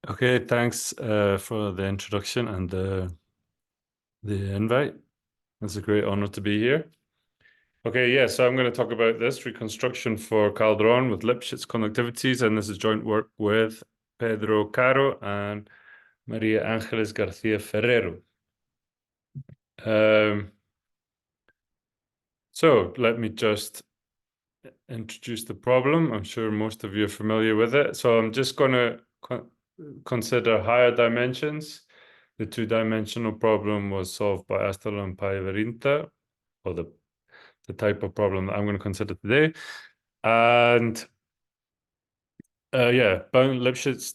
Okay, thanks for the introduction and the invite. It's a great honor to be here. Okay, yeah, so I'm going to talk about this reconstruction for Calderón with Lipschitz conductivities, and this is joint work with Pedro Caro and Maria Ángeles García Ferrero. So let me just introduce the problem. I'm sure most of you are familiar with it. So I'm just going to consider higher dimensions. The two-dimensional problem was solved by Astelo and Paiverinta, or the type of problem that I'm going to consider today. And yeah, Lipschitz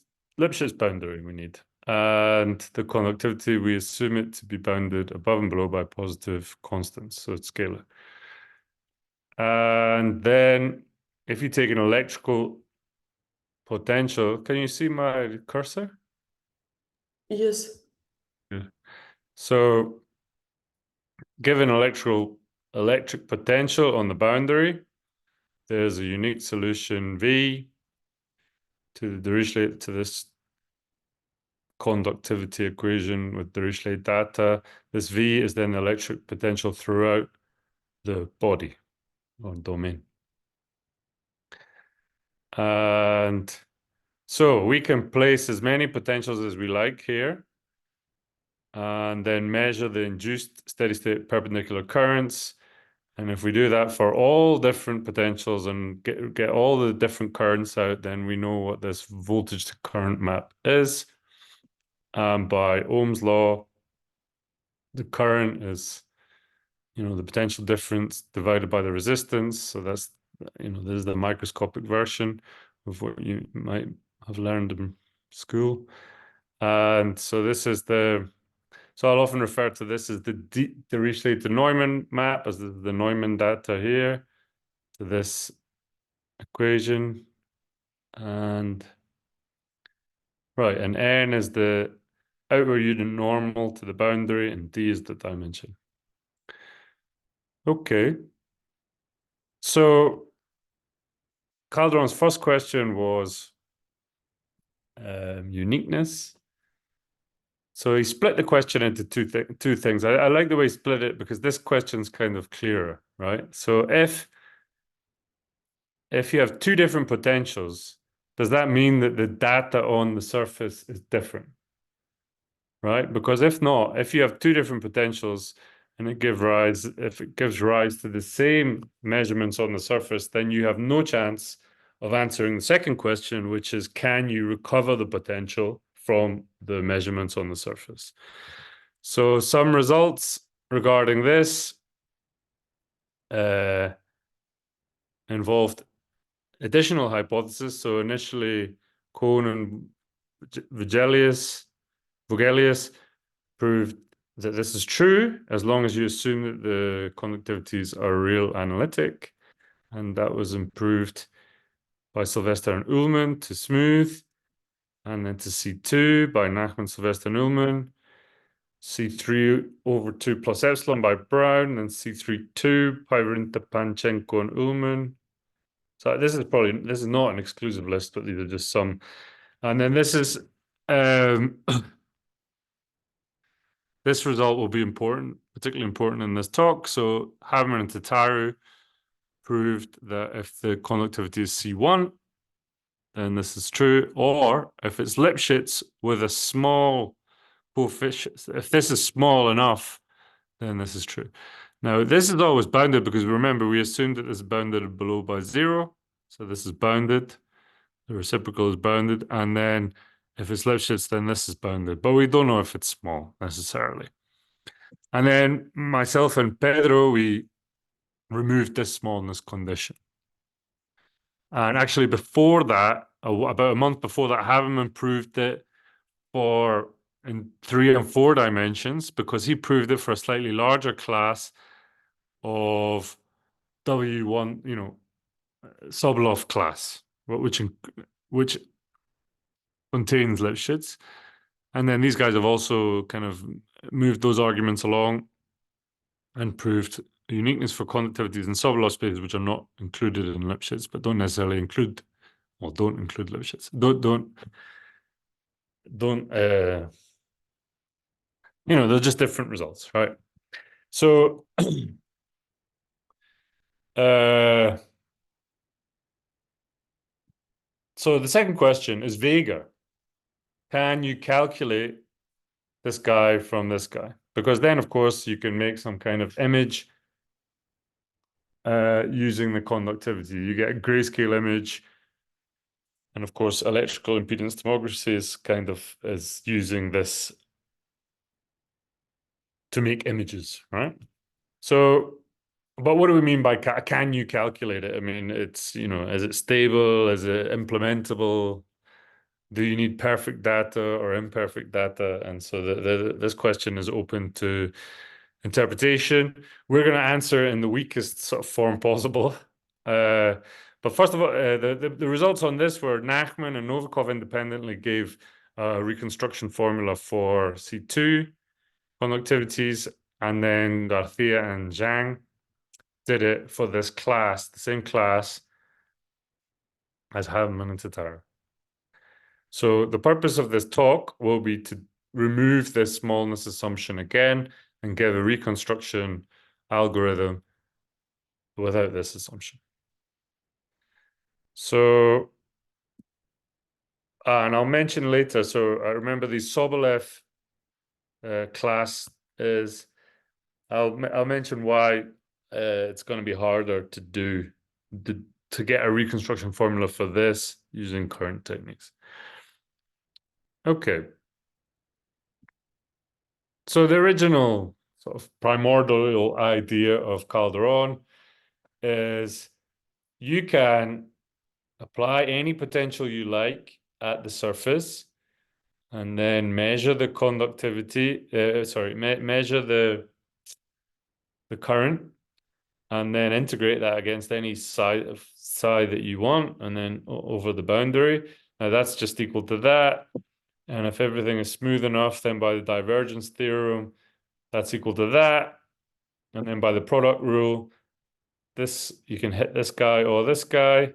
boundary we need. And the conductivity, we assume it to be bounded above and below by positive constants, so it's scalar. And then if you take an electrical potential, can you see my cursor? Yes. Yeah. So given electric potential on the boundary, there's a unique solution V to this conductivity equation with Dirichlet data. This V is then the electric potential throughout the body or domain. And so we can place as many potentials as we like here, and then measure the induced steady-state perpendicular currents. And if we do that for all different potentials and get all the different currents out, then we know what this voltage to current map is. By Ohm's law, the current is, the potential difference divided by the resistance. So that's, this is the microscopic version of what you might have learned in school. And so this is so I'll often refer to this as the Dirichlet to Neumann map, as the Neumann data here, to this equation. And right, and n is the outward unit normal to the boundary, and d is the dimension. Okay. So Calderon's first question was uniqueness. So he split the question into two things. I like the way he split it because this question's kind of clearer, right? So if you have two different potentials, does that mean that the data on the surface is different? Right? Because if not, if you have two different potentials and if it gives rise to the same measurements on the surface, then you have no chance of answering the second question, which is, can you recover the potential from the measurements on the surface? So some results regarding this involved additional hypotheses. So initially, Cohn and Vogelius proved that this is true as long as you assume that the conductivities are real analytic. And that was improved by Sylvester and Ullmann to smooth, and then to C2 by Nachman, Sylvester, and Ullmann, C3 over 2 plus epsilon by Brown, and C3-2 by Rinta, Panchenko, and Ullmann. So this is not an exclusive list, but these are just some. And then this is this result will be important, particularly important in this talk. So Hammer and Tataru proved that if the conductivity is C1, then this is true. Or if it's Lipschitz with a small coefficient, if this is small enough, then this is true. Now, this is always bounded because remember, we assumed that this is bounded below by 0. So this is bounded. The reciprocal is bounded. And then if it's Lipschitz, then this is bounded. But we don't know if it's small necessarily. And then myself and Pedro, we removed this smallness condition. And actually before that, about a month before that, Haberman proved it in 3 and 4 dimensions because he proved it for a slightly larger class of W1, Sobolev class, which contains Lipschitz. And then these guys have also kind of moved those arguments along and proved uniqueness for conductivities in Sobolev spaces, which are not included in Lipschitz, but don't necessarily include, don't include Lipschitz. don't, they're just different results, right? So, so the second question is vaguer. Can you calculate this guy from this guy? Because then, of course, you can make some kind of image using the conductivity. You get a grayscale image. And of course, electrical impedance tomography is using this to make images, right? So, but what do we mean by can you calculate it? I mean, it's, is it stable? Is it implementable? Do you need perfect data or imperfect data? And so this question is open to interpretation. We're going to answer in the weakest sort of form possible. But first of all, the results on this were Nachman and Novikov independently gave a reconstruction formula for C2 conductivities, and then Garcia and Zhang did it for this class, the same class as Havemann and Tatara. So the purpose of this talk will be to remove this smallness assumption again and give a reconstruction algorithm without this assumption. So, and I'll mention later, so I remember the Sobolev class is, I'll mention why it's going to be harder to do, to get a reconstruction formula for this using current techniques. Okay. So the original sort of primordial idea of Calderón is you can apply any potential you like at the surface and then measure the conductivity, measure the current, and then integrate that against any psi that you want, and then over the boundary. Now that's just equal to that. And if everything is smooth enough, then by the divergence theorem, that's equal to that. And then by the product rule, you can hit this guy or this guy.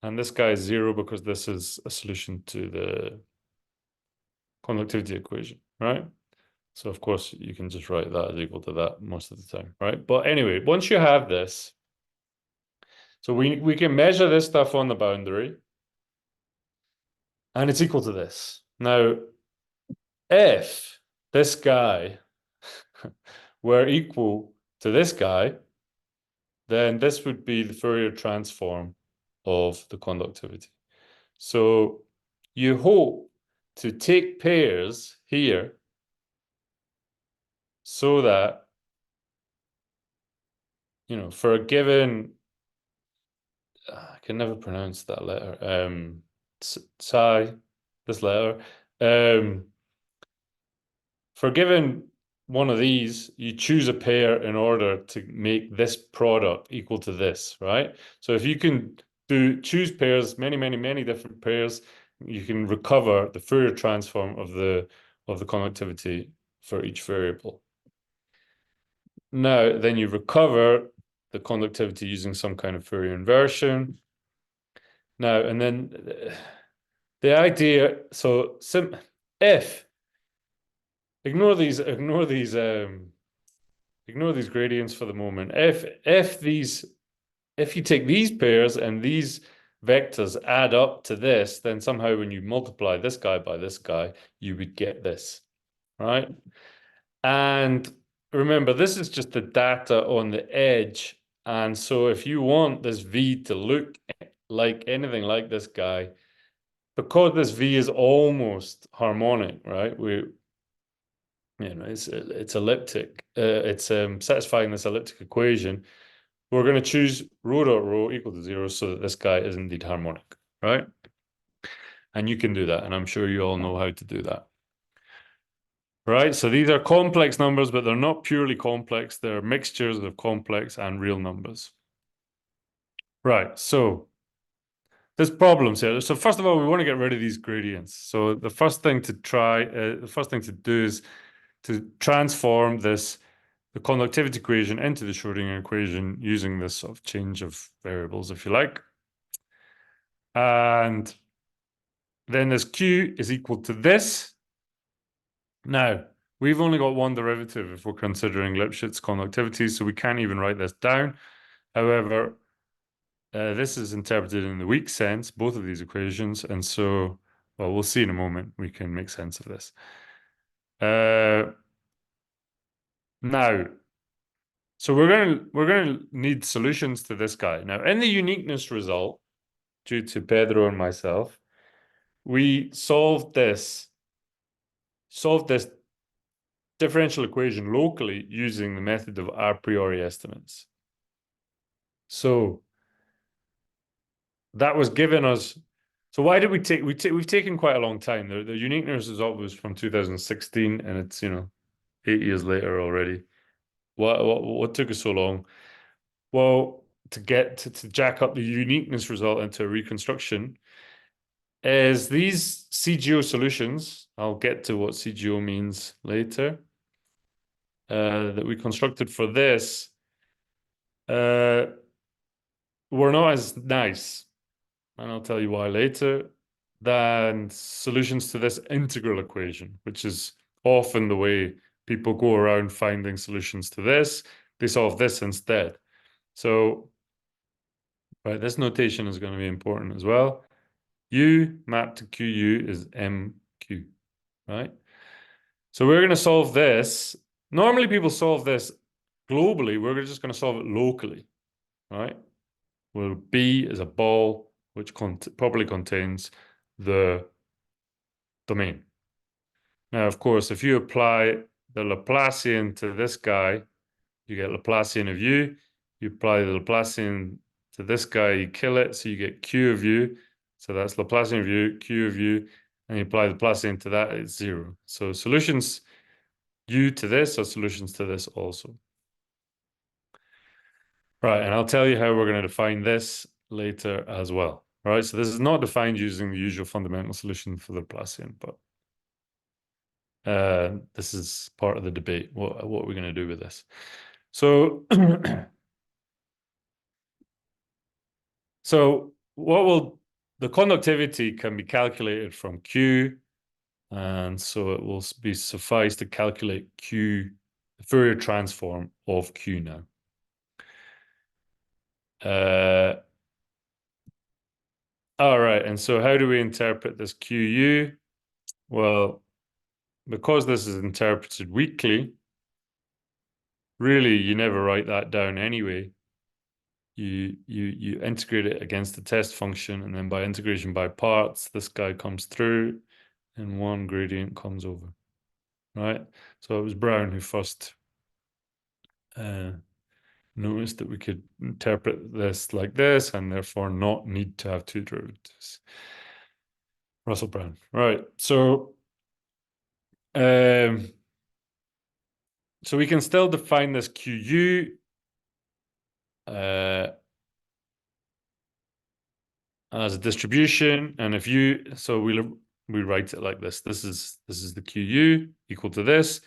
And this guy is 0 because this is a solution to the conductivity equation, right? So of course you can just write that as equal to that most of the time, right? But anyway, once you have this, so we can measure this stuff on the boundary, and it's equal to this. Now, if this guy were equal to this guy, then this would be the Fourier transform of the conductivity. So you hope to take pairs here so that, for a given, I can never pronounce that letter, psi, this letter, for a given one of these, you choose a pair in order to make this product equal to this, right? So if you can choose pairs, many, many, many different pairs, you can recover the Fourier transform of the conductivity for each variable. Now, then you recover the conductivity using some kind of Fourier inversion. Now, and then the idea, so if ignore these gradients for the moment. If you take these pairs and these vectors add up to this, then somehow when you multiply this guy by this guy, you would get this, right? And remember, this is just the data on the edge. And so if you want this V to look like anything like this guy, because this V is almost harmonic, right? It's elliptic. It's satisfying this elliptic equation. We're going to choose rho dot rho equal to 0 so that this guy is indeed harmonic, right? And you can do that, and I'm sure you all know how to do that. Right, so these are complex numbers, but they're not purely complex. They're mixtures of complex and real numbers. Right, so there's problems here. So first of all, we want to get rid of these gradients. So the first thing to do is to transform the conductivity equation into the Schrodinger equation using this sort of change of variables, if you like. And then this Q is equal to this. Now, we've only got one derivative if we're considering Lipschitz conductivity, so we can't even write this down. However, this is interpreted in the weak sense, both of these equations, and so, well, we'll see in a moment. We can make sense of this. Now, so we're gonna need solutions to this guy. Now, in the uniqueness result, due to Pedro and myself, we solved this differential equation locally using the method of a priori estimates. So that was given us. So why did we take? We've taken quite a long time. The uniqueness result was from 2016, and it's 8 years later already. What took us so long? Well, to get to jack up the uniqueness result into a reconstruction is these CGO solutions. I'll get to what CGO means later. That we constructed for this were not as nice, and I'll tell you why later, than solutions to this integral equation, which is often the way people go around finding solutions to this. They solve this instead. So, right, this notation is going to be important as well. U mapped to QU is MQ, right? So we're going to solve this. Normally people solve this globally. We're just going to solve it locally, right? Well, B is a ball which properly contains the domain. Now, of course, if you apply the Laplacian to this guy, you get Laplacian of U. You apply the Laplacian to this guy, you kill it, so you get Q of U. So that's Laplacian of U, Q of U, and you apply the Laplacian to that, it's 0. So solutions U to this are solutions to this also. Right, and I'll tell you how we're going to define this later as well. Right, so this is not defined using the usual fundamental solution for the Laplacian, but this is part of the debate. What are we going to do with this? So, so the conductivity can be calculated from Q, and so it will be suffice to calculate Q, the Fourier transform of Q now. All right, and so how do we interpret this QU? Well, because this is interpreted weakly, really you never write that down anyway. You integrate it against the test function, and then by integration by parts, this guy comes through, and one gradient comes over, right? So it was Brown who first noticed that we could interpret this like this, and therefore not need to have two derivatives. Russell Brown, right? So we can still define this QU as a distribution, and if so we write it like this. This is the QU equal to this,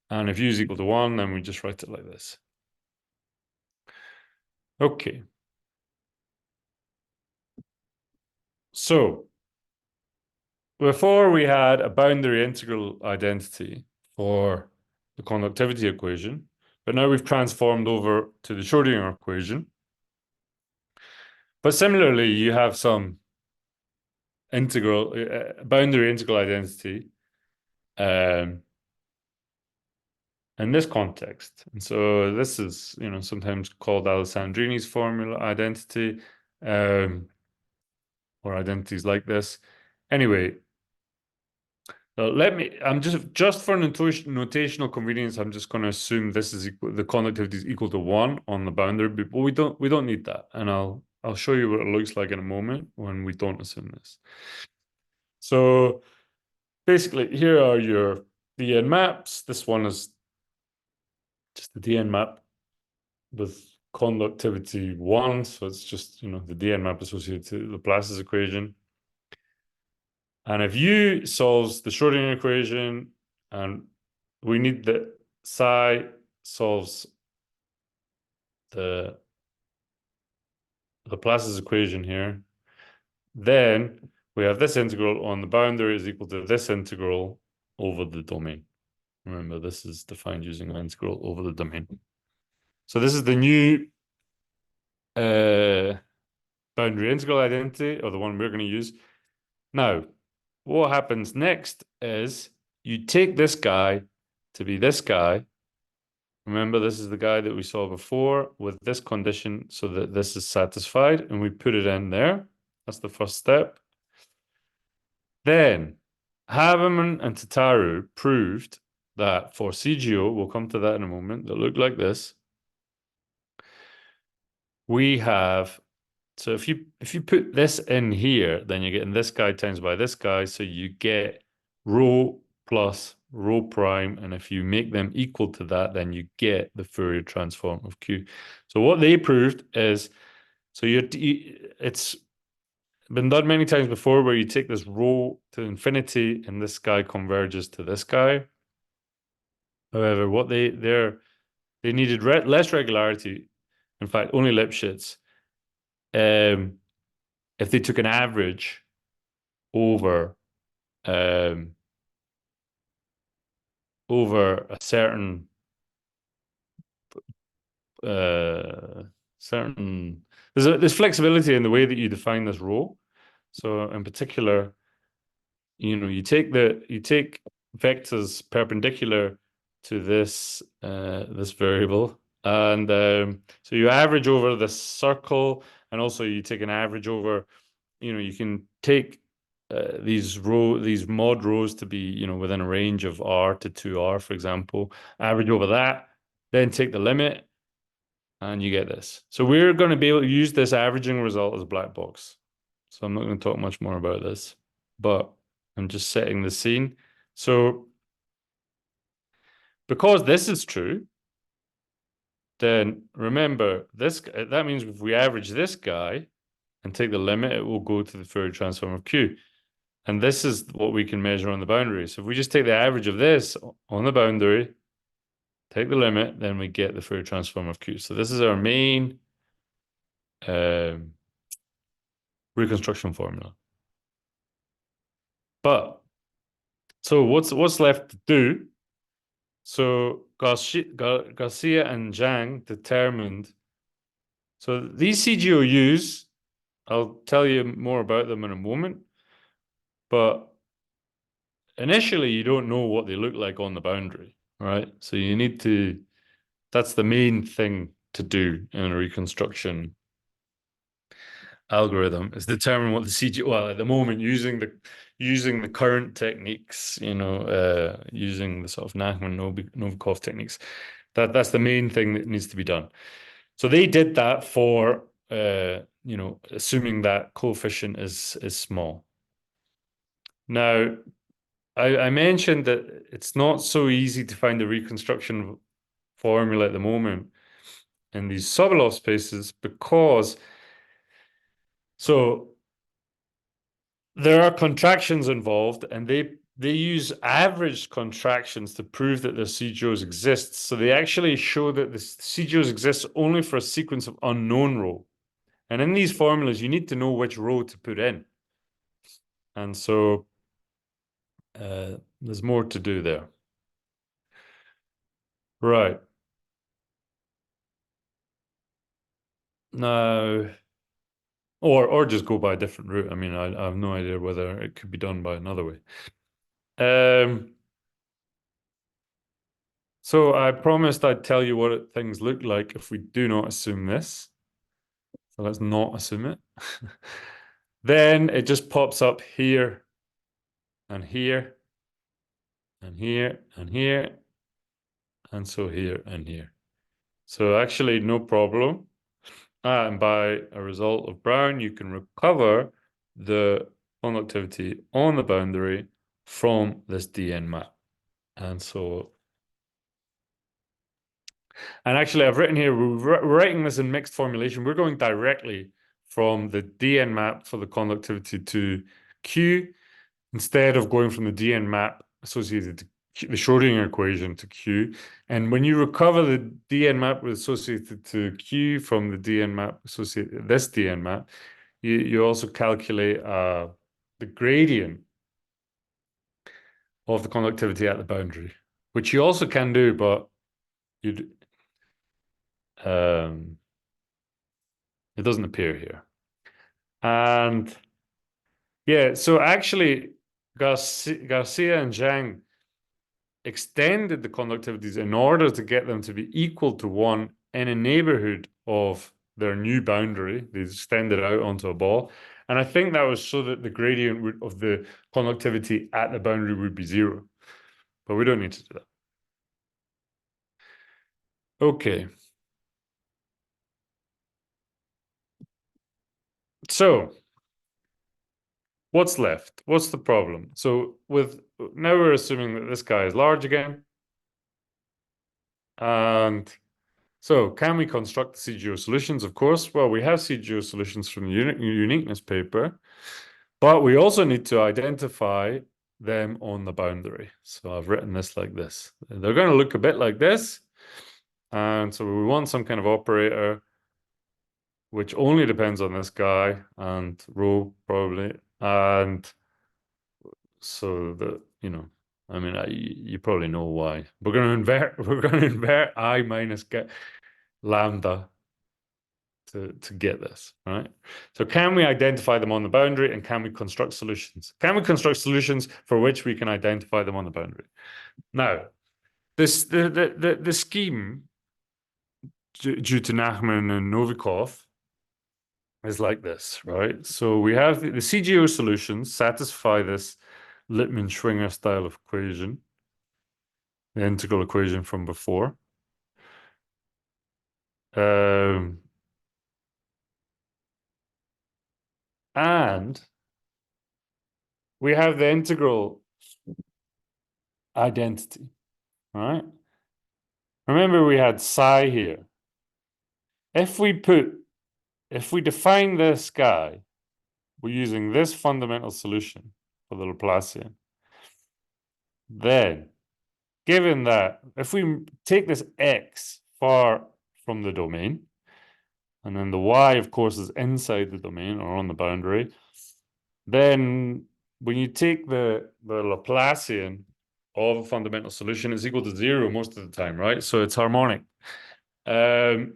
and if U is equal to 1, then we just write it like this. Okay. So before we had a boundary integral identity for the conductivity equation, but now we've transformed over to the Schrodinger equation. But similarly, you have some integral boundary integral identity in this context, and so this is sometimes called Alessandrini's formula identity, or identities like this. Anyway, I'm just for notational convenience, I'm just going to assume this is the conductivity is equal to 1 on the boundary, but we don't need that, and I'll show you what it looks like in a moment when we don't assume this. So basically, here are your DN maps. This one is just the DN map with conductivity 1, so it's just the DN map associated to Laplace's equation. And if U solves the Schrodinger equation, and we need that psi solves the Laplace's equation here, then we have this integral on the boundary is equal to this integral over the domain. Remember, this is defined using an integral over the domain. So this is the new boundary integral identity, or the one we're going to use. Now, what happens next is you take this guy to be this guy. Remember, this is the guy that we saw before with this condition so that this is satisfied, and we put it in there. That's the first step. Then, Haberman and Tataru proved that for CGO, we'll come to that in a moment, that look like this. We have, so if you put this in here, then you're getting this guy times by this guy, so you get rho plus rho prime, and if you make them equal to that, then you get the Fourier transform of Q. So what they proved is, so it's been done many times before where you take this rho to infinity and this guy converges to this guy. However, what they needed less regularity. In fact, only Lipschitz. If they took an average over a certain there's flexibility in the way that you define this rho. So in particular, you take vectors perpendicular to this this variable, and so you average over the circle, and also you take an average over, you can take these mod rows to be within a range of R to 2R, for example, average over that, then take the limit, and you get this. So we're going to be able to use this averaging result as a black box. So I'm not going to talk much more about this, but I'm just setting the scene. So because this is true, then remember that means if we average this guy and take the limit, it will go to the Fourier transform of Q. And this is what we can measure on the boundary. So if we just take the average of this on the boundary, take the limit, then we get the Fourier transform of Q. So this is our main reconstruction formula. But so what's left to do? So Garcia and Zhang determined. So these CGOUs, I'll tell you more about them in a moment. But initially, you don't know what they look like on the boundary, right? So you need to, that's the main thing to do in a reconstruction algorithm, is determine what the CG, well, at the moment, using the current techniques, using the sort of Nachman-Novikov techniques, that's the main thing that needs to be done. So they did that for, assuming that coefficient is small. Now, I mentioned that it's not so easy to find a reconstruction formula at the moment in these Sobolev spaces because, so there are contractions involved, and they use averaged contractions to prove that the CGOs exist. So they actually show that the CGOs exist only for a sequence of unknown rho. And in these formulas, you need to know which rho to put in. And so there's more to do there. Right. Now, or just go by a different route. I mean, I have no idea whether it could be done by another way. So I promised I'd tell you what things look like if we do not assume this. So let's not assume it. Then it just pops up here and here and here and here, and so here and here. So actually no problem. And by a result of Brown, you can recover the conductivity on the boundary from this DN map. And so, and actually I've written here, we're writing this in mixed formulation. We're going directly from the DN map for the conductivity to Q, instead of going from the DN map associated to Q, the Schrodinger equation, to Q. And when you recover the DN map associated to Q from the DN map associated this DN map, you also calculate a the gradient of the conductivity at the boundary, which you also can do, but you'd it doesn't appear here. And yeah, so actually Garcia and Zhang extended the conductivities in order to get them to be equal to 1 in a neighborhood of their new boundary. They extended out onto a ball. And I think that was so that the gradient of the conductivity at the boundary would be 0. But we don't need to do that. Okay. So what's left? What's the problem? So now we're assuming that this guy is large again. And so can we construct the CGO solutions? Of course. Well, we have CGO solutions from the uniqueness paper, but we also need to identify them on the boundary. So I've written this like this. They're going to look a bit like this. And so we want some kind of operator which only depends on this guy and rho probably. And so I mean, you probably know why. We're going to invert I minus lambda to get this, right? So can we identify them on the boundary, and can we construct solutions? Can we construct solutions for which we can identify them on the boundary? Now, the scheme due to Nachman and Novikov is like this, right? So we have the CGO solutions satisfy this Lippmann-Schwinger style of equation, the integral equation from before. And we have the integral identity, right? Remember we had psi here. If we define this guy, we're using this fundamental solution for the Laplacian. Then, given that, if we take this x far from the domain, and then the y, of course, is inside the domain or on the boundary, then when you take the Laplacian of a fundamental solution, it's equal to 0 most of the time, right? So it's harmonic. And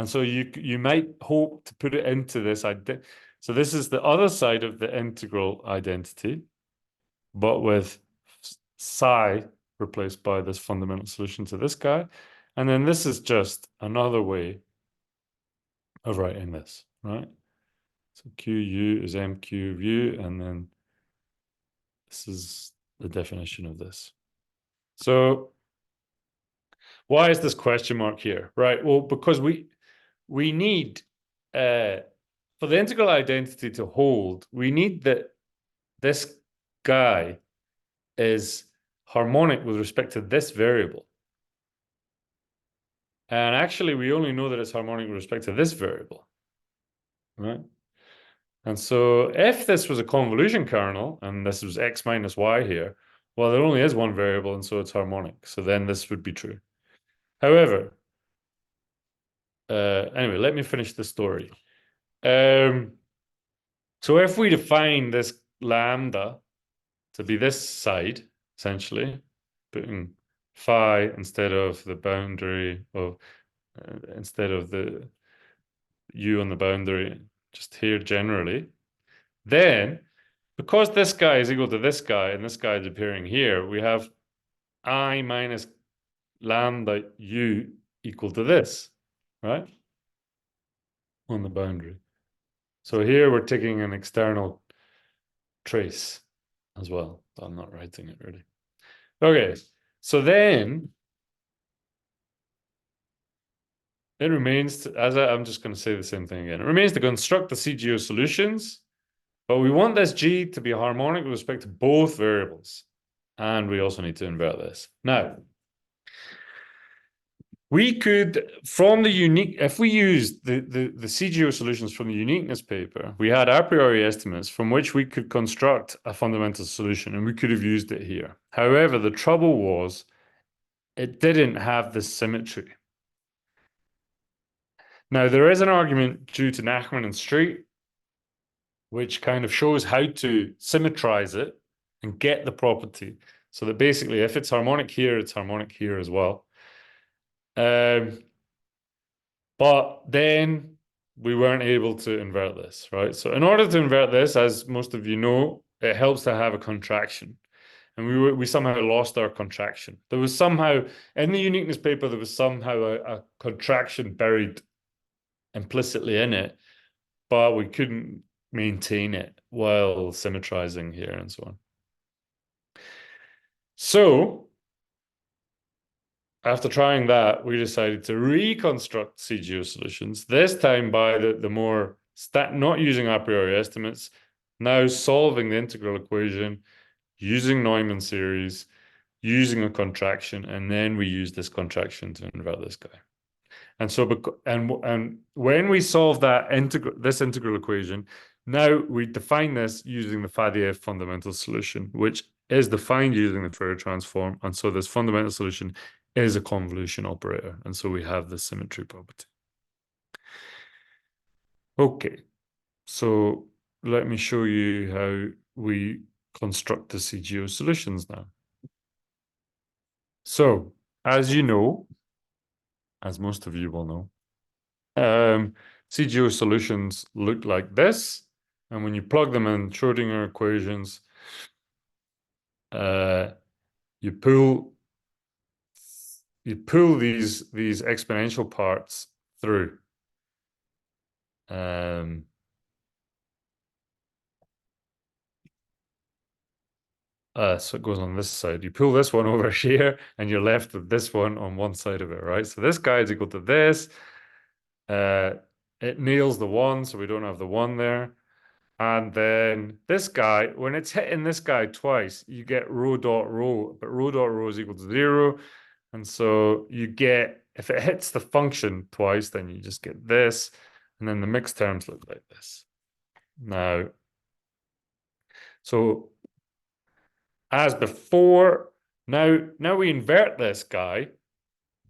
so you might hope to put it into this. So this is the other side of the integral identity, but with psi replaced by this fundamental solution to this guy. And then this is just another way of writing this, right? So QU is MQ of U, and then this is the definition of this. So why is this question mark here? Right, well, because we need, for the integral identity to hold, we need that this guy is harmonic with respect to this variable. And actually, we only know that it's harmonic with respect to this variable, right? And so if this was a convolution kernel, and this was x minus y here, well, there only is one variable, and so it's harmonic. So then this would be true. However, anyway, let me finish the story. So if we define this lambda to be this side, essentially, putting phi instead of the boundary of, instead of the u on the boundary, just here generally, then because this guy is equal to this guy and this guy is appearing here, we have I minus lambda u equal to this, right? On the boundary. So here we're taking an external trace as well. I'm not writing it really. Okay, so then it remains to, I'm just going to say the same thing again. It remains to construct the CGO solutions, but we want this G to be harmonic with respect to both variables. And we also need to invert this. Now, we could, from the unique, if we used the CGO solutions from the uniqueness paper, we had a priori estimates from which we could construct a fundamental solution, and we could have used it here. However, the trouble was it didn't have this symmetry. Now, there is an argument due to Nachman and Street which kind of shows how to symmetrize it and get the property. So that basically, if it's harmonic here, it's harmonic here as well. But then we weren't able to invert this, right? So in order to invert this, as most of you know, it helps to have a contraction. And we somehow lost our contraction. There was somehow, in the uniqueness paper, there was somehow a contraction buried implicitly in it, but we couldn't maintain it while symmetrizing here and so on. So after trying that, we decided to reconstruct CGO solutions, this time by the more not using a priori estimates, now solving the integral equation, using Neumann series, using a contraction, and then we use this contraction to invert this guy. And so, and when we solve that this integral equation, now we define this using the Faddeev fundamental solution, which is defined using the Fourier transform. And so this fundamental solution is a convolution operator. And so we have the symmetry property. Okay, so let me show you how we construct the CGO solutions now. So, as you know, as most of you will know, CGO solutions look like this. And when you plug them in Schrodinger equations, you pull these exponential parts through. So it goes on this side. You pull this one over here, and you're left with this one on one side of it, right? So this guy is equal to this. It nails the one, so we don't have the one there. And then this guy, when it's hitting this guy twice, you get rho dot rho, but rho dot rho is equal to 0. And so you get, if it hits the function twice, then you just get this. And then the mixed terms look like this. Now, so as before, now we invert this guy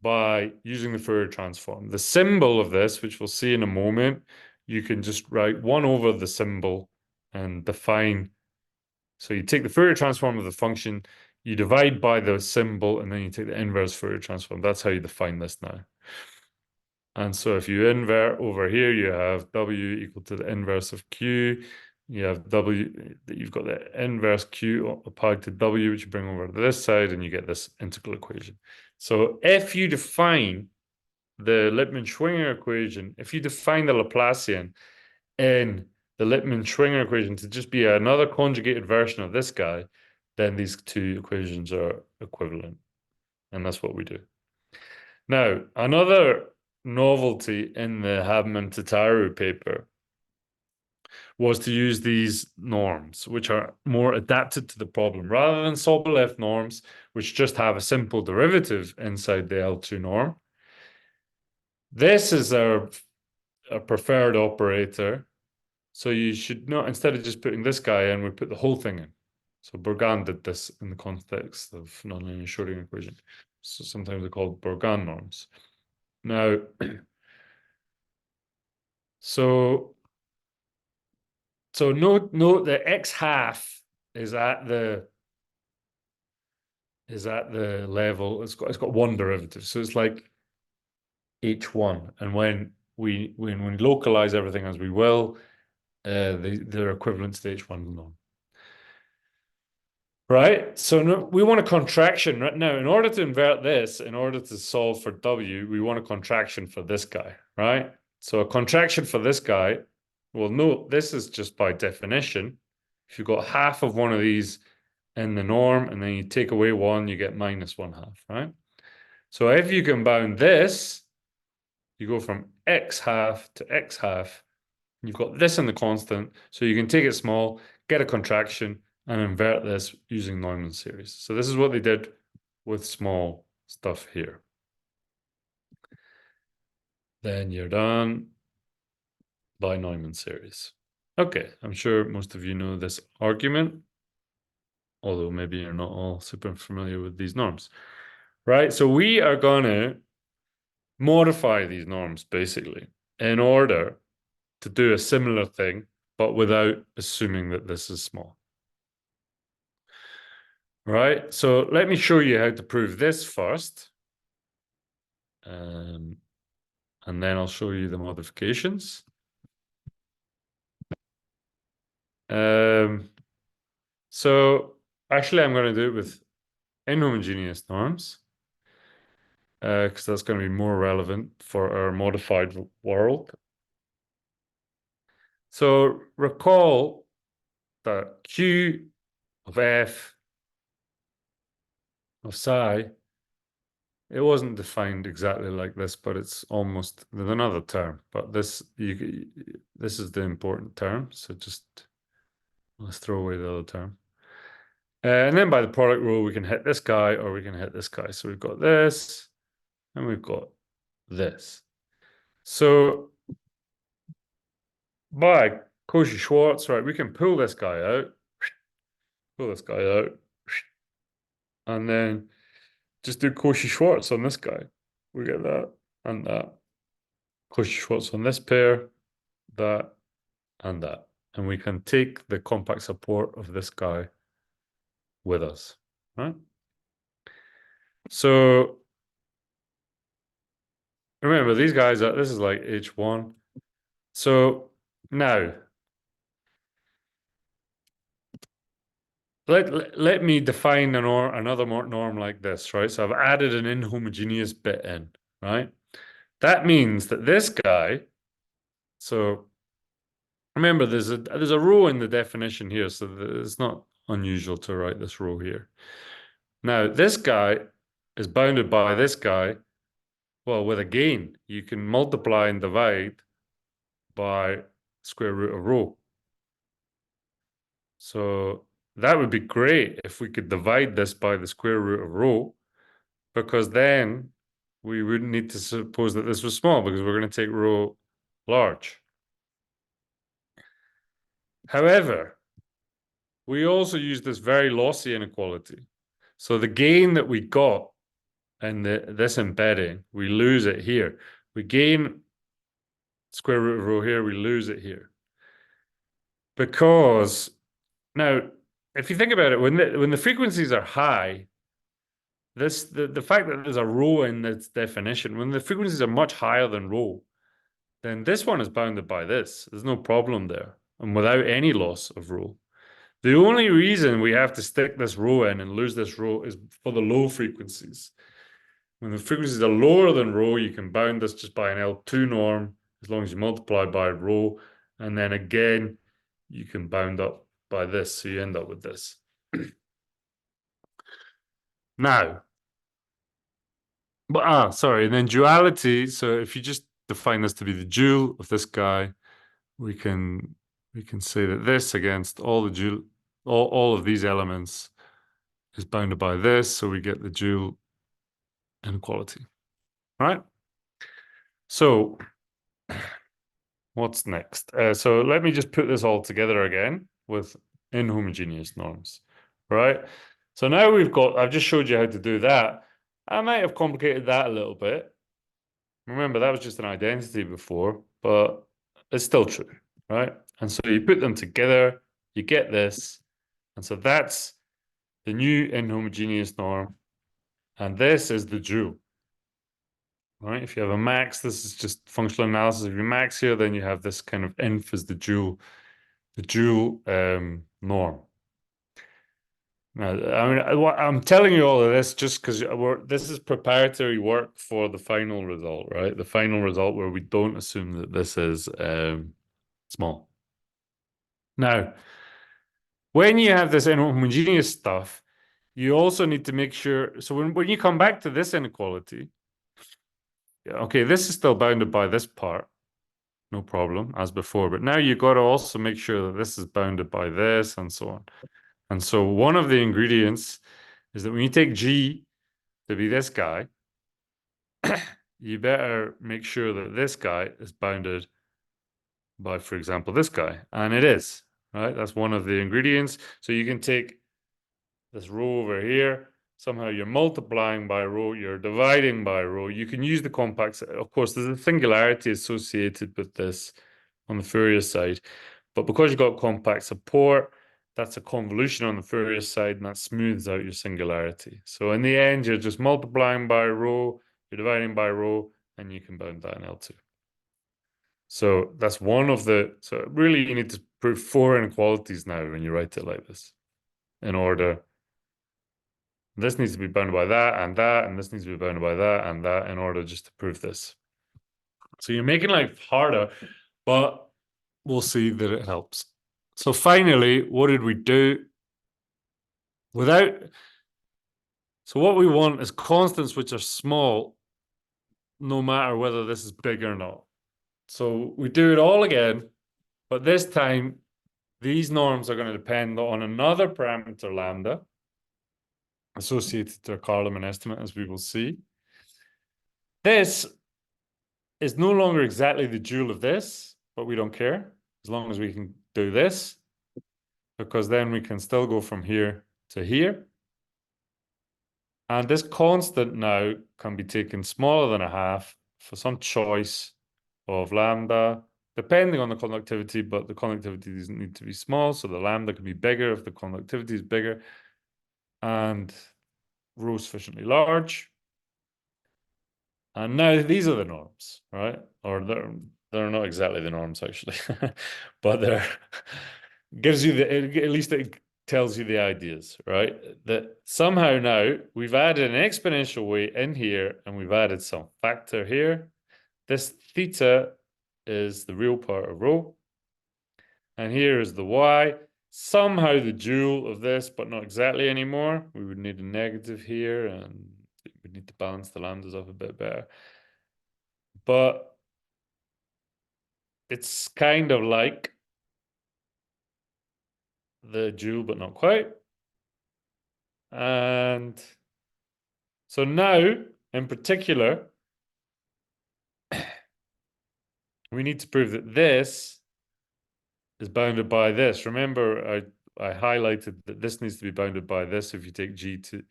by using the Fourier transform. The symbol of this, which we'll see in a moment, you can just write 1 over the symbol and define. So you take the Fourier transform of the function, you divide by the symbol, and then you take the inverse Fourier transform. That's how you define this now. And so if you invert over here, you have W equal to the inverse of Q. You have W, you've got the inverse Q applied to W, which you bring over to this side, and you get this integral equation. So if you define the Lippmann-Schwinger equation, if you define the Laplacian in the Lippmann-Schwinger equation to just be another conjugated version of this guy, then these two equations are equivalent. And that's what we do. Now, another novelty in the Habermann-Tataru paper was to use these norms, which are more adapted to the problem, rather than Sobolev norms, which just have a simple derivative inside the L2 norm. This is our preferred operator. So you should not, instead of just putting this guy in, we put the whole thing in. So Bourgain did this in the context of nonlinear Schrodinger equation. So sometimes they're called Bourgain norms. Now, so note that x half is at the level, it's got one derivative. So it's like h1. And when we localize everything as we will, they're equivalent to the h1 norm. Right, so we want a contraction right now. In order to invert this, in order to solve for W, we want a contraction for this guy, right? So a contraction for this guy, well, note this is just by definition. If you've got half of one of these in the norm and then you take away one, you get minus 1/2, right? So if you compound this, you go from x half to x half. You've got this in the constant, so you can take it small, get a contraction, and invert this using Neumann series. So this is what they did with small stuff here. Then you're done by Neumann series. Okay, I'm sure most of you know this argument, although maybe you're not all super familiar with these norms. Right, so we are going to modify these norms, basically, in order to do a similar thing but without assuming that this is small. Right, so let me show you how to prove this first. And then I'll show you the modifications. So actually, I'm going to do it with inhomogeneous norms because that's going to be more relevant for our modified world. So recall that Q of F of psi, it wasn't defined exactly like this, but it's almost, there's another term, but this is the important term. So just let's throw away the other term. And then by the product rule, we can hit this guy or we can hit this guy. So we've got this and we've got this. So by Cauchy-Schwarz, right, we can pull this guy out, and then just do Cauchy-Schwarz on this guy. We get that and that. Cauchy-Schwarz on this pair, that, and that. And we can take the compact support of this guy with us, right? So remember, these guys are, this is like H1. So now, let me define another norm like this, right? So I've added an inhomogeneous bit in, right? That means that this guy, so remember there's a row in the definition here, so it's not unusual to write this row here. Now, this guy is bounded by this guy, well, with a gain. You can multiply and divide by square root of rho. So that would be great if we could divide this by the square root of rho, because then we wouldn't need to suppose that this was small because we're going to take rho large. However, we also use this very lossy inequality. So the gain that we got in this embedding, we lose it here. We gain square root of rho here, we lose it here. Because now, if you think about it, when the frequencies are high, the fact that there's a rho in this definition, when the frequencies are much higher than rho, then this one is bounded by this. There's no problem there, and without any loss of rho. The only reason we have to stick this rho in and lose this rho is for the low frequencies. When the frequencies are lower than rho, you can bound this just by an L2 norm, as long as you multiply by rho, and then again, you can bound up by this, so you end up with this. Now, sorry, and then duality, so if you just define this to be the dual of this guy, we can say that this against all the all of these elements is bounded by this, so we get the dual inequality, right? So what's next? So let me just put this all together again with inhomogeneous norms, right? So now I've just showed you how to do that. I might have complicated that a little bit. Remember, that was just an identity before, but it's still true, right? And so you put them together, you get this. And so that's the new inhomogeneous norm. And this is the dual, right? If you have a max, this is just functional analysis. If you max here, then you have this kind of inf as the dual norm. Now, I mean, I'm telling you all of this just because this is preparatory work for the final result, right? The final result where we don't assume that this is small. Now, when you have this inhomogeneous stuff, you also need to make sure, so when you come back to this inequality, okay, this is still bounded by this part, no problem, as before, but now you've got to also make sure that this is bounded by this and so on. And so one of the ingredients is that when you take G to be this guy, you better make sure that this guy is bounded by, for example, this guy. And it is, right? That's one of the ingredients. So you can take this rho over here. Somehow you're multiplying by rho, you're dividing by rho. You can use the compacts. Of course, there's a singularity associated with this on the Fourier side. But because you've got compact support, that's a convolution on the Fourier side, and that smooths out your singularity. So in the end, you're just multiplying by rho, you're dividing by rho, and you can bound that in L2. So that's one of the, so really you need to prove 4 inequalities now when you write it like this in order. This needs to be bounded by that, and this needs to be bounded by that in order just to prove this. So you're making life harder, but we'll see that it helps. So finally, what did we do? So what we want is constants which are small, no matter whether this is big or not. So we do it all again, but this time, these norms are going to depend on another parameter, lambda, associated to a Calderón estimate, as we will see. This is no longer exactly the dual of this, but we don't care, as long as we can do this, because then we can still go from here to here. And this constant now can be taken smaller than a half for some choice of lambda, depending on the conductivity, but the conductivity doesn't need to be small, so the lambda can be bigger if the conductivity is bigger, and rho sufficiently large. And now these are the norms, right? Or they're not exactly the norms, actually, but they're gives you the, at least it tells you the ideas, right? That somehow now we've added an exponential way in here, and we've added some factor here. This theta is the real part of rho, and here is the y. Somehow the dual of this, but not exactly anymore. We would need a negative here, and we need to balance the lambdas off a bit better. But it's kind of like the dual, but not quite. And so now, in particular, we need to prove that this is bounded by this. Remember, I highlighted that this needs to be bounded by this if you take G to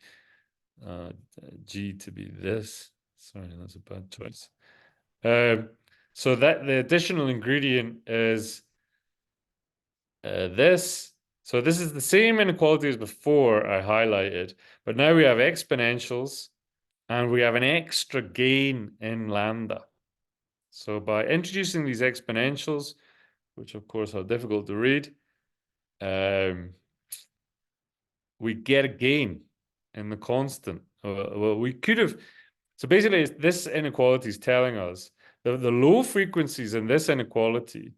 be this. Sorry, that's a bad choice. So that the additional ingredient is this. So this is the same inequality as before I highlighted, but now we have exponentials and we have an extra gain in lambda. So by introducing these exponentials, which of course are difficult to read, we get a gain in the constant. Well, we could have, so basically this inequality is telling us that the low frequencies in this inequality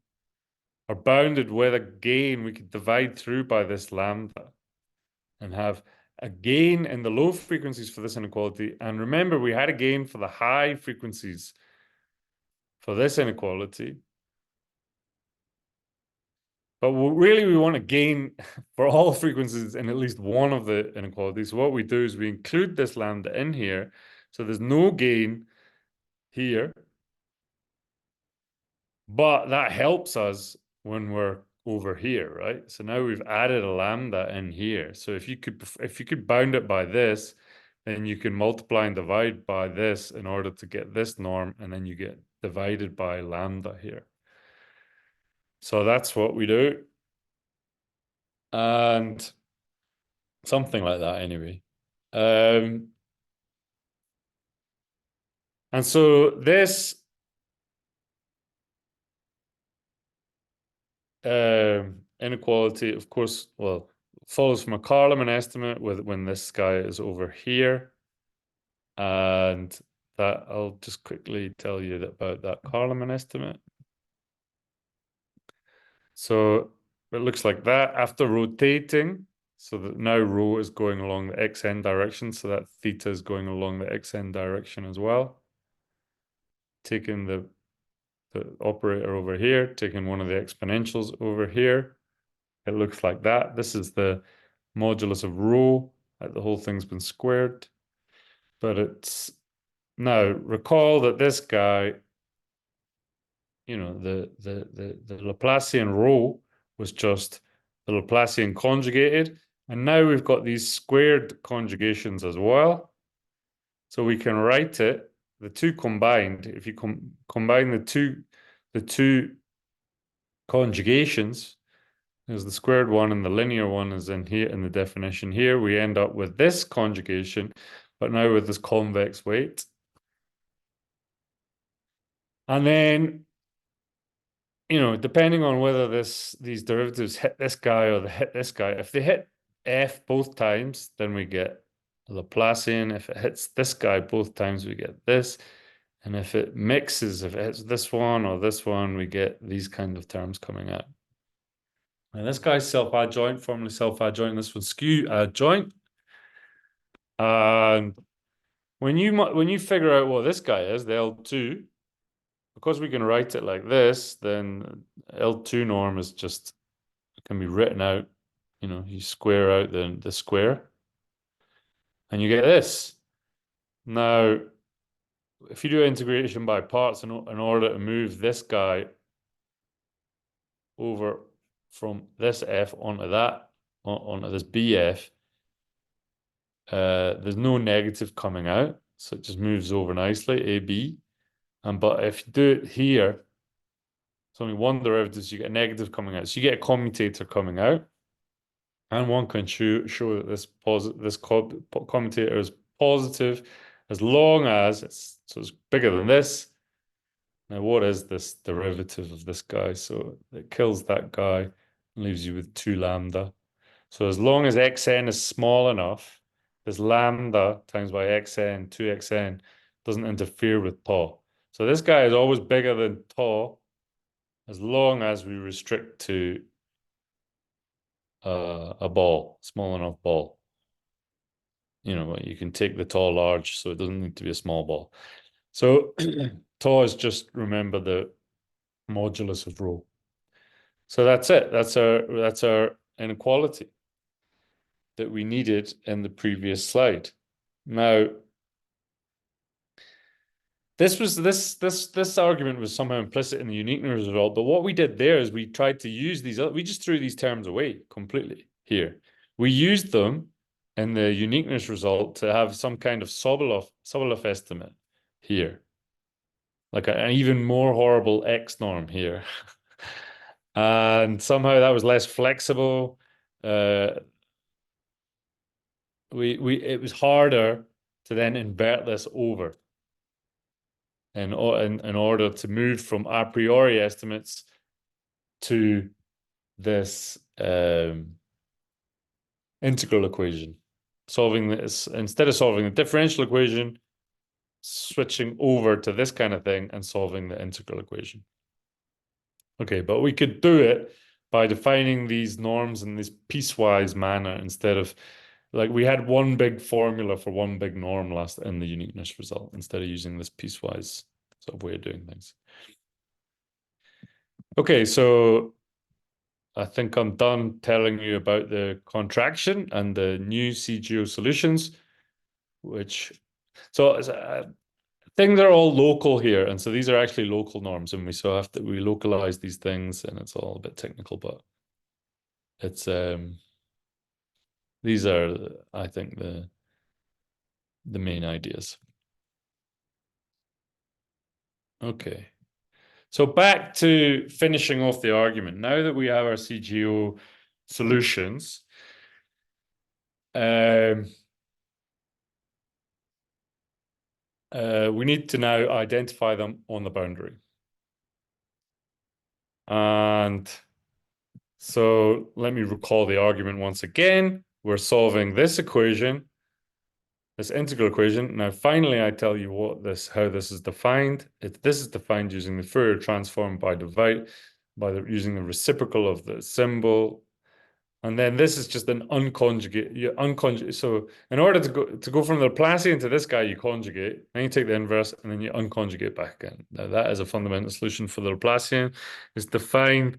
are bounded with a gain we could divide through by this lambda and have a gain in the low frequencies for this inequality. And remember, we had a gain for the high frequencies for this inequality. But really, we want to gain for all frequencies in at least one of the inequalities. So what we do is we include this lambda in here. So there's no gain here. But that helps us when we're over here, right? So now we've added a lambda in here. So if you could bound it by this, then you can multiply and divide by this in order to get this norm, and then you get divided by lambda here. So that's what we do. And something like that anyway. And so this inequality, of course, well, follows from a Calderón estimate when this guy is over here. And that I'll just quickly tell you about that Calderón estimate. So it looks like that after rotating. So that now rho is going along the xn direction. So that theta is going along the xn direction as well. Taking the operator over here, taking one of the exponentials over here. It looks like that. This is the modulus of rho. The whole thing's been squared. But it's now recall that this guy, you know, the Laplacian rho was just the Laplacian conjugated, and now we've got these squared conjugations as well. So we can write it, the two combined, if you combine the two conjugations, There's the squared one, and the linear one is in here in the definition here. We end up with this conjugation, but now with this convex weight. And then, depending on whether these derivatives hit this guy or they hit this guy, if they hit f both times, then we get a Laplacian. If it hits this guy both times, we get this. And if it mixes, if it hits this one or this one, we get these kind of terms coming out. And this guy's self-adjoint, formally self-adjoint. This one's skew-adjoint. And when you figure out what this guy is, the L2, because we can write it like this, then L2 norm is just can be written out. You square out the square, and you get this. Now, if you do integration by parts in order to move this guy over from this F onto this BF, there's no negative coming out, so it just moves over nicely, AB. But if you do it here, it's only one derivative, so you get a negative coming out. So you get a commutator coming out. And one can show that this commutator is positive as long as it's bigger than this. Now, what is this derivative of this guy? So it kills that guy and leaves you with 2 lambda. So as long as xn is small enough, this lambda times by xn, 2xn, doesn't interfere with tau. So this guy is always bigger than tau as long as we restrict to a ball, small enough ball. You can take the tau large, so it doesn't need to be a small ball. So tau is just, remember, the modulus of rho. So that's it. That's our inequality that we needed in the previous slide. Now, this argument was somehow implicit in the uniqueness result, but what we did there is we tried to use we just threw these terms away completely here. We used them in the uniqueness result to have some kind of Sobolev estimate here, like an even more horrible X norm here. And somehow that was less flexible. It was harder to then invert this over in order to move from a priori estimates to this integral equation. Solving this, instead of solving the differential equation, switching over to this kind of thing and solving the integral equation. Okay, but we could do it by defining these norms in this piecewise manner instead of, like, we had one big formula for one big norm in the uniqueness result instead of using this piecewise sort of way of doing things. Okay, so I think I'm done telling you about the contraction and the new CGO solutions, things are all local here, and so these are actually local norms, and we localize these things, and it's all a bit technical, but it's these are, I think, the main ideas. Okay, so back to finishing off the argument. Now that we have our CGO solutions, we need to now identify them on the boundary. And so let me recall the argument once again. We're solving this equation, this integral equation. Now, finally, I tell you how this is defined. This is defined using the Fourier transform by using the reciprocal of the symbol. And then this is just an unconjugate. So in order to go from the Laplacian to this guy, you conjugate, then you take the inverse, and then you unconjugate back again. Now that is a fundamental solution for the Laplacian. It's defined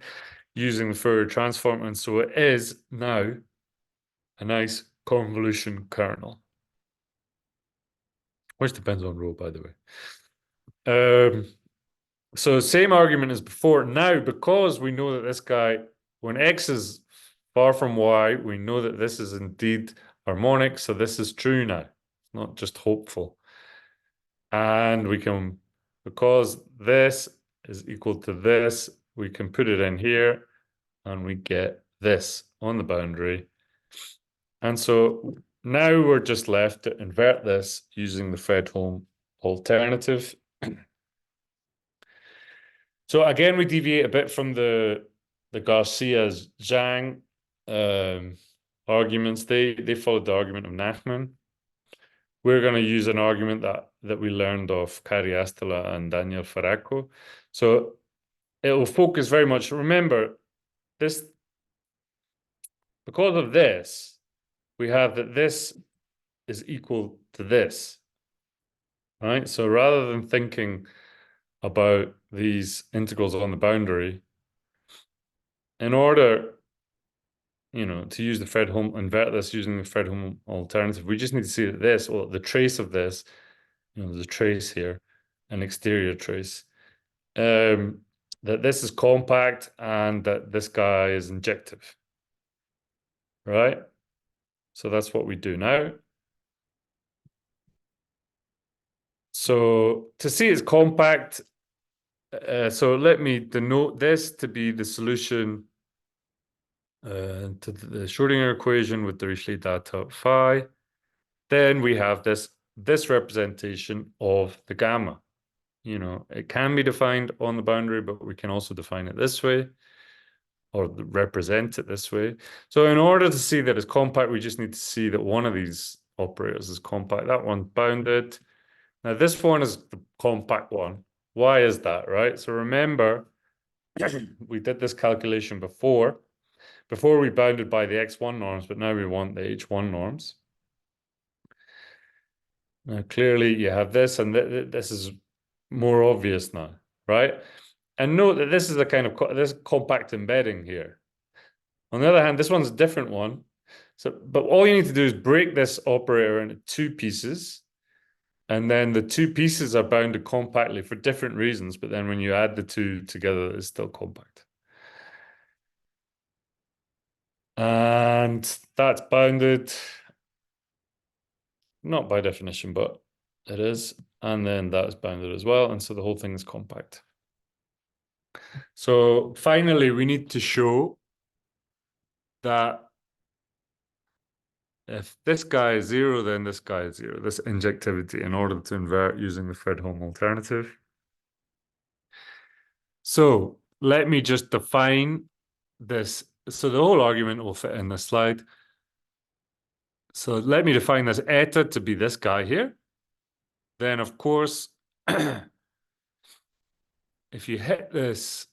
using the Fourier transform, and so it is now a nice convolution kernel, which depends on rho, by the way. So same argument as before. Now, because we know that this guy, when x is far from y, we know that this is indeed harmonic, so this is true now. It's not just hopeful. And we can, because this is equal to this, we can put it in here, and we get this on the boundary. And so now we're just left to invert this using the Fredholm alternative. So again, we deviate a bit from the Garcia-Zhang arguments. They followed the argument of Nachman. We're going to use an argument that we learned of Cariastola and Daniel Ferraco. So it will focus very much. Remember, this, because of this, we have that this is equal to this, right? So rather than thinking about these integrals on the boundary, in order, to use the Fredholm, invert this using the Fredholm alternative, we just need to see that this, or the trace of this, there's a trace here, an exterior trace, that this is compact and that this guy is injective, right? So that's what we do now. So to see it's compact, so let me denote this to be the solution to the Schrödinger equation with Dirichlet data phi. Then we have this representation of the gamma. It can be defined on the boundary, but we can also define it this way or represent it this way. So in order to see that it's compact, we just need to see that one of these operators is compact. That one's bounded. Now this one is the compact one. Why is that, right? So remember, we did this calculation before we bounded by the x1 norms, but now we want the h1 norms. Now clearly you have this, and this is more obvious now, right? And note that this is a kind of this compact embedding here. On the other hand, this one's a different one. But all you need to do is break this operator into two pieces, and then the two pieces are bounded compactly for different reasons, but then when you add the two together, it's still compact. And that's bounded, not by definition, but it is. And then that is bounded as well. And so the whole thing is compact. So finally, we need to show that if this guy is zero, then this guy is zero, this injectivity, in order to invert using the Fredholm alternative. So let me just define this. So the whole argument will fit in this slide. So let me define this eta to be this guy here. Then, of course, if you hit this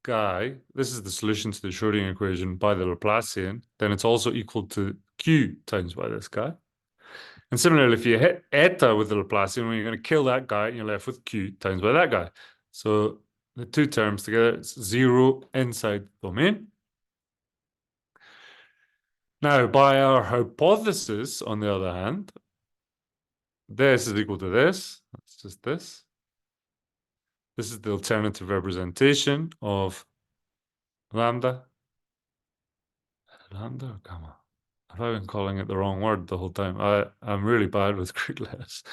guy, this is the solution to the Schrödinger equation by the Laplacian, then it's also equal to q times by this guy. And similarly, if you hit eta with the Laplacian, when you're going to kill that guy, and you're left with q times by that guy. So the two terms together, it's zero inside the domain. Now, by our hypothesis, on the other hand, this is equal to this. That's just this. This is the alternative representation of lambda. Lambda or gamma? I've been calling it the wrong word the whole time. I'm really bad with Greek letters.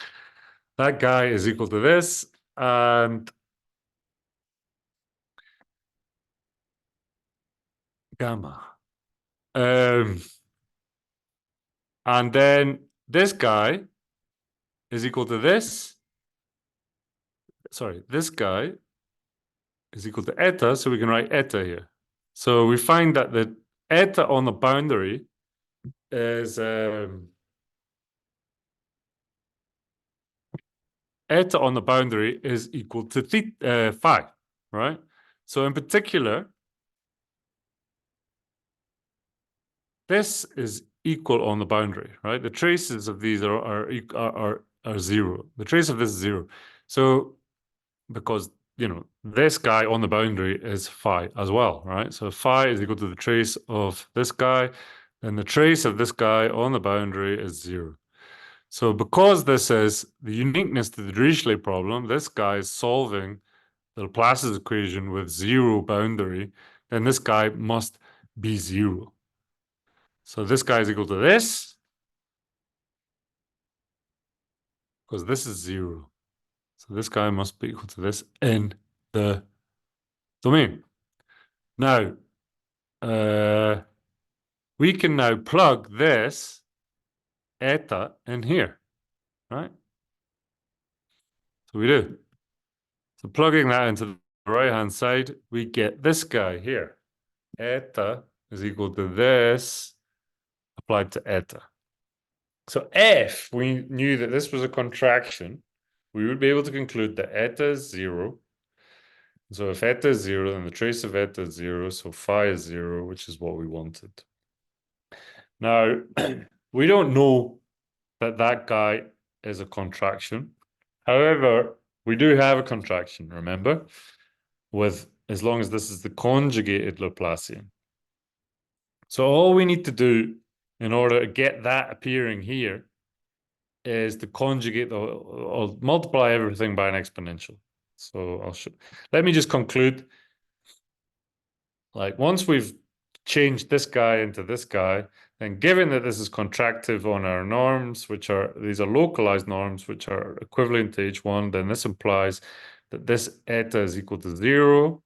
That guy is equal to this, and gamma. And then this guy is equal to this. Sorry, this guy is equal to eta, so we can write eta here. So we find that the eta on the boundary is eta on the boundary is equal to phi, right? So in particular, this is equal on the boundary, right? The traces of these are zero. The trace of this is zero. So because this guy on the boundary is phi as well, right? So phi is equal to the trace of this guy, and the trace of this guy on the boundary is zero. So because this is the uniqueness to the Dirichlet problem, this guy is solving the Laplace's equation with zero boundary, then this guy must be zero. So this guy is equal to this, because this is zero. So this guy must be equal to this in the domain. Now, we can now plug this eta in here, right? So we do. So plugging that into the right-hand side, we get this guy here. Eta is equal to this applied to eta. So if we knew that this was a contraction, we would be able to conclude that eta is 0. So if eta is 0, then the trace of eta is 0, so phi is 0, which is what we wanted. Now, we don't know that that guy is a contraction. However, we do have a contraction, remember? With as long as this is the conjugated Laplacian. So all we need to do in order to get that appearing here is to conjugate or multiply everything by an exponential. So I'll show. Let me just conclude. Like once we've changed this guy into this guy, then given that this is contractive on our norms, these are localized norms, which are equivalent to H1, then this implies that this eta is equal to 0,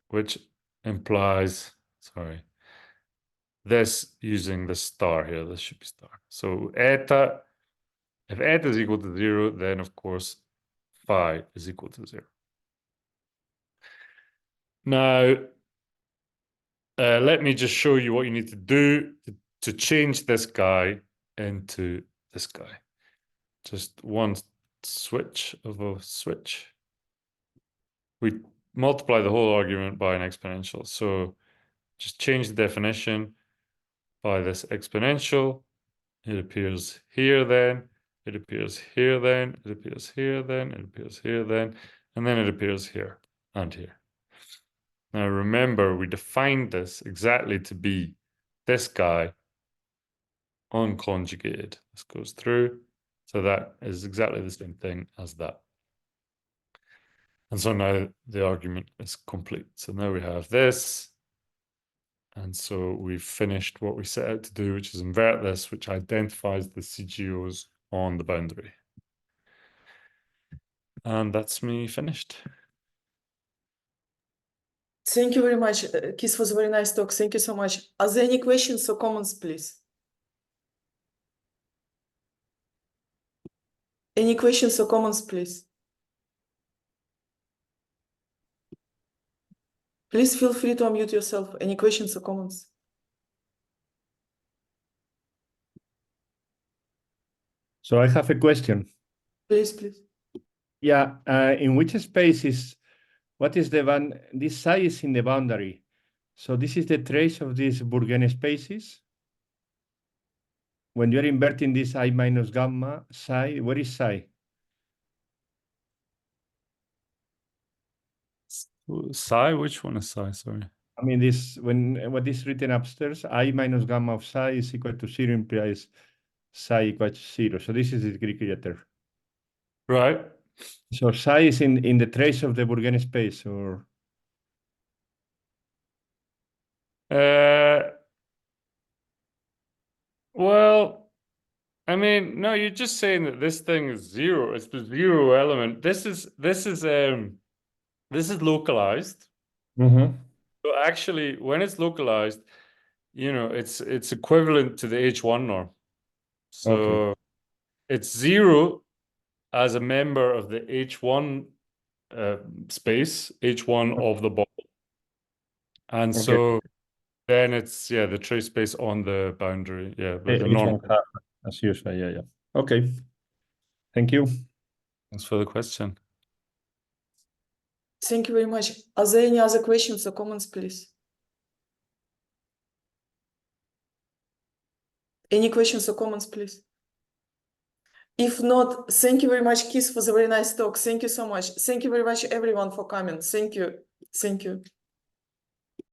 which implies, sorry, this using the star here, this should be star. So eta, if eta is equal to 0, then of course phi is equal to 0. Now, let me just show you what you need to do to change this guy into this guy. Just one switch of a switch. We multiply the whole argument by an exponential. So just change the definition by this exponential. It appears here then, it appears here then, it appears here then, it appears here then, and then it appears here and here. Now remember, we defined this exactly to be this guy unconjugated. This goes through, so that is exactly the same thing as that. And so now the argument is complete. So now we have this. And so we've finished what we set out to do, which is invert this, which identifies the CGOs on the boundary. And that's me finished. Thank you very much. Keith was a very nice talk. Thank you so much. Are there any questions or comments, please? Any questions or comments, please? Please feel free to unmute yourself. Any questions or comments? So I have a question. Please, please. Yeah, in which space what is this psi is in the boundary. So this is the trace of these Bourgain spaces. When you're inverting this I minus gamma, psi, where is psi? Psi? Which one is psi? Sorry. I mean, what is written upstairs, I minus gamma of psi is equal to 0 implies psi equals 0. So this is the Greek letter. Right. So psi is in the trace of the Bourgain space, or? Well, I mean, no, you're just saying that this thing is 0. It's the 0 element. This is localized. Mm-hmm. So actually, when it's localized, you know, it's equivalent to the H1 norm. So Okay. it's 0 as a member of the H1 space, H1 of the ball. And Okay. so then it's, yeah, the trace space on the boundary. Yeah, but the norm. As usual, yeah. Okay. Thank you. Thanks for the question. Thank you very much. Are there any other questions or comments, please? Any questions or comments, please? If not, thank you very much, Keith, for the very nice talk. Thank you so much. Thank you very much, everyone, for coming. Thank you. Thank you.